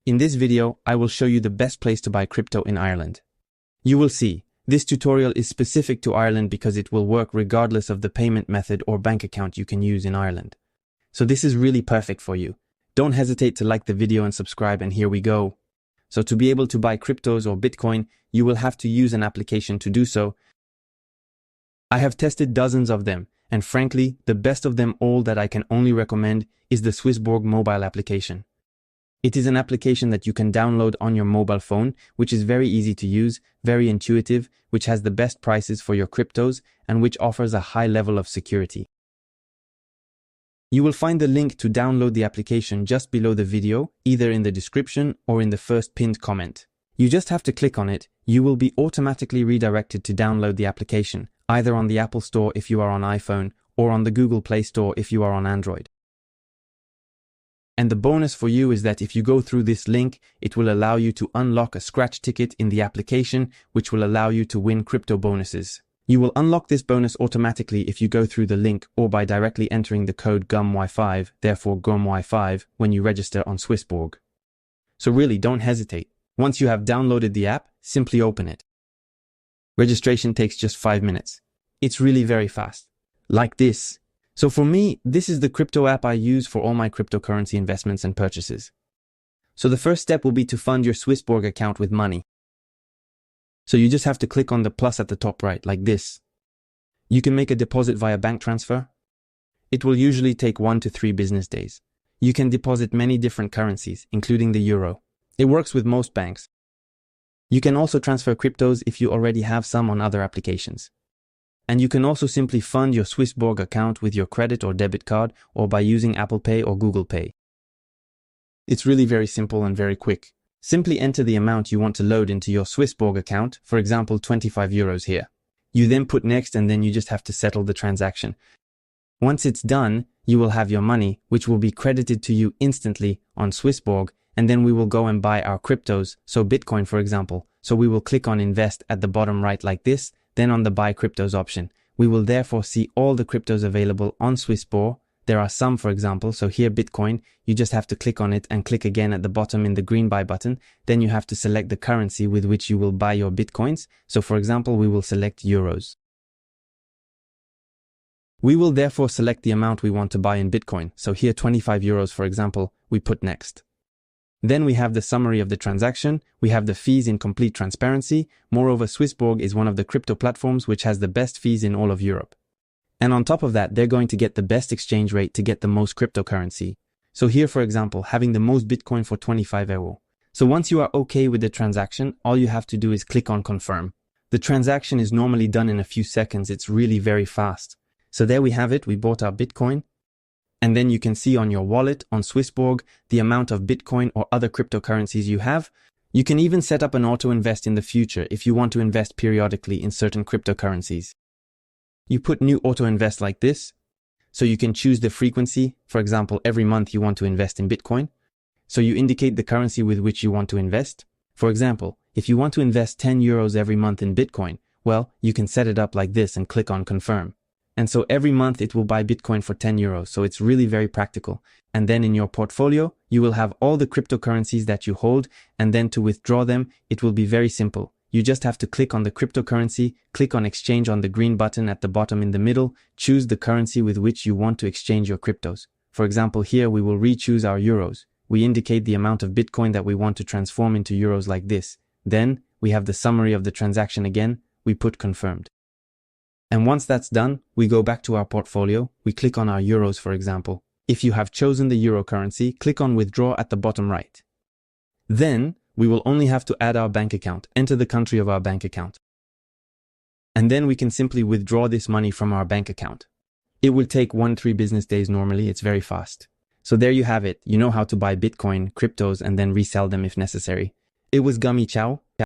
In this video, I will show you the best place to buy crypto in Ireland. You will see, this tutorial is specific to Ireland because it will work regardless of the payment method or bank account you can use in Ireland. So this is really perfect for you. Don't hesitate to like the video and subscribe, and here we go. So to be able to buy cryptos or Bitcoin, you will have to use an application to do so. I have tested dozens of them, and frankly, the best of them all that I can only recommend is the Swissborg mobile application. It is an application that you can download on your mobile phone, which is very easy to use, very intuitive, which has the best prices for your cryptos, and which offers a high level of security. You will find the link to download the application just below the video, either in the description or in the first pinned comment. You just have to click on it. You will be automatically redirected to download the application, either on the Apple Store if you are on iPhone, or on the Google Play Store if you are on Android. And the bonus for you is that if you go through this link, it will allow you to unlock a scratch ticket in the application, which will allow you to win crypto bonuses. You will unlock this bonus automatically if you go through the link or by directly entering the code GUMY5, therefore GUMY5, when you register on Swissborg. So really, don't hesitate. Once you have downloaded the app, simply open it. Registration takes just 5 minutes. It's really very fast. Like this. So for me, this is the crypto app I use for all my cryptocurrency investments and purchases. So the first step will be to fund your Swissborg account with money. So you just have to click on the plus at the top right, like this. You can make a deposit via bank transfer. It will usually take 1 to 3 business days. You can deposit many different currencies, including the euro. It works with most banks. You can also transfer cryptos if you already have some on other applications. And you can also simply fund your Swissborg account with your credit or debit card or by using Apple Pay or Google Pay. It's really very simple and very quick. Simply enter the amount you want to load into your Swissborg account, for example 25 euros here. You then put next, and then you just have to settle the transaction. Once it's done, you will have your money, which will be credited to you instantly on Swissborg, and then we will go and buy our cryptos, so Bitcoin for example. So we will click on invest at the bottom right like this, then on the buy cryptos option. We will therefore see all the cryptos available on Swissborg. There are some, for example, so here Bitcoin, you just have to click on it and click again at the bottom in the green buy button. Then you have to select the currency with which you will buy your Bitcoins. So for example, we will select euros. We will therefore select the amount we want to buy in Bitcoin. So here 25 euros, for example, we put next. Then we have the summary of the transaction, we have the fees in complete transparency. Moreover, Swissborg is one of the crypto platforms which has the best fees in all of Europe. And on top of that, they're going to get the best exchange rate to get the most cryptocurrency. So here, for example, having the most Bitcoin for 25 euro. So once you are okay with the transaction, all you have to do is click on confirm. The transaction is normally done in a few seconds. It's really very fast. So there we have it. We bought our Bitcoin. And then you can see on your wallet on Swissborg the amount of Bitcoin or other cryptocurrencies you have. You can even set up an auto invest in the future if you want to invest periodically in certain cryptocurrencies. You put new auto invest like this. So you can choose the frequency. For example, every month you want to invest in Bitcoin. So you indicate the currency with which you want to invest. For example, if you want to invest 10 euros every month in Bitcoin, well, you can set it up like this and click on confirm. And so every month it will buy Bitcoin for 10 euros. So it's really very practical. And then in your portfolio, you will have all the cryptocurrencies that you hold. And then to withdraw them, it will be very simple. You just have to click on the cryptocurrency, click on exchange on the green button at the bottom in the middle, choose the currency with which you want to exchange your cryptos. For example, here we will re-choose our euros. We indicate the amount of Bitcoin that we want to transform into euros like this. Then we have the summary of the transaction again. We put confirmed. And once that's done, we go back to our portfolio. We click on our euros, for example. If you have chosen the euro currency, click on withdraw at the bottom right. Then we will only have to add our bank account, enter the country of our bank account. And then we can simply withdraw this money from our bank account. It will take 1 to 3 business days normally. It's very fast. So there you have it. You know how to buy Bitcoin, cryptos, and then resell them if necessary. It was Gummy. Ciao.